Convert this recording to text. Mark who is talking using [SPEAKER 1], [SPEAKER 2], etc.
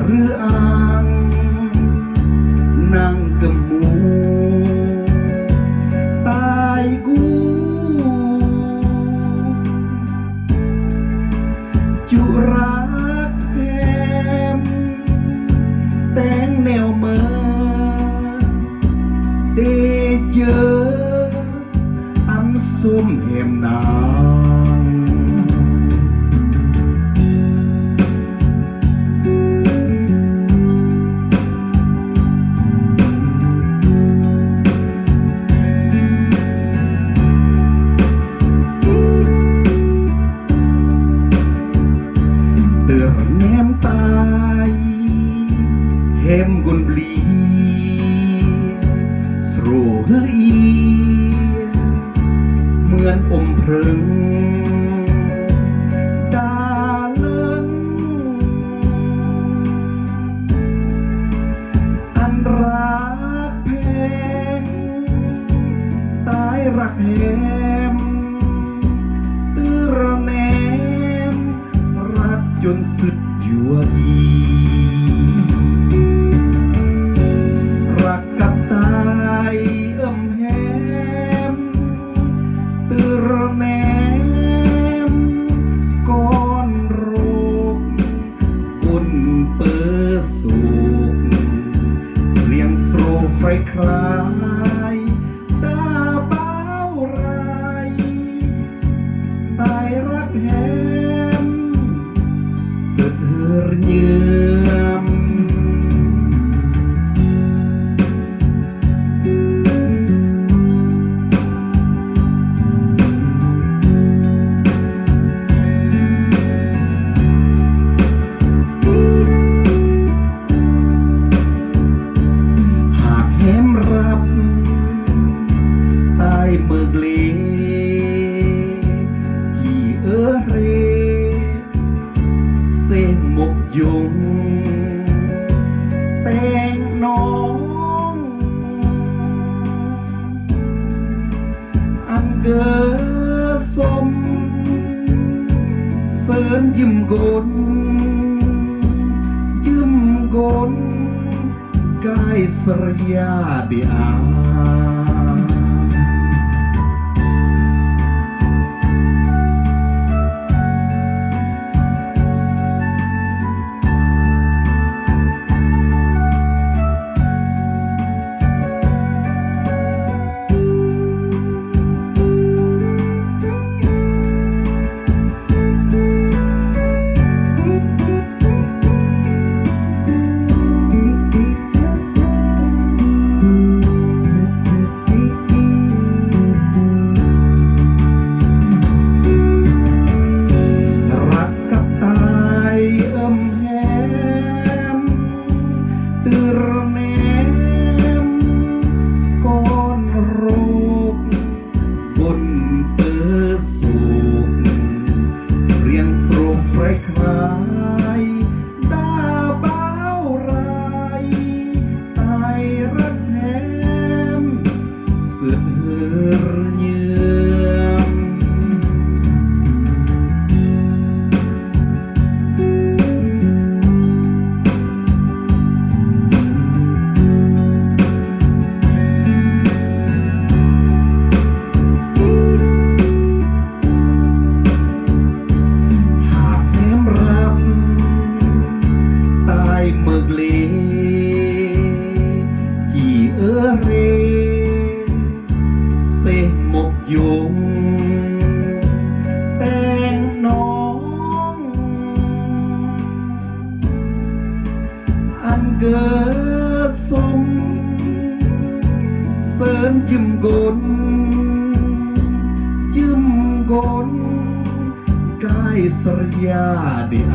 [SPEAKER 1] หรืออ่างนั่งกำมูตายกูจุรักแหมแต่งแนวเมื่อเดเจออันซุ่มเหมนางเตือนแนมตายเฮมกุนบลีสโรเฮอีเหมือนอมเพลิงดาลังอันรักเพงตายรักแหมตื้อระแนมรักจนสุดยั่วยีรักกับตายแหมตื้อระแนมก้อนโรคกุนเปิดสุกเลี้ยงโซไฟคลายตาเบ้าไรตายรักแหมสุดเยือมหากแหมรับตายเมือกเลจีเรเส้นหมกยงแต่งน้องอันเกอสมเสินยิ้มกนยิ้มกนกายสรยาเดียคลายตาเบ้าไรตายรักแหมเสือเยือมเมือกเลจีเรเสหมกยงแต่งน้องอันเกอสมเสินยิ้มกนยิ้มกนกายสรยาเดีย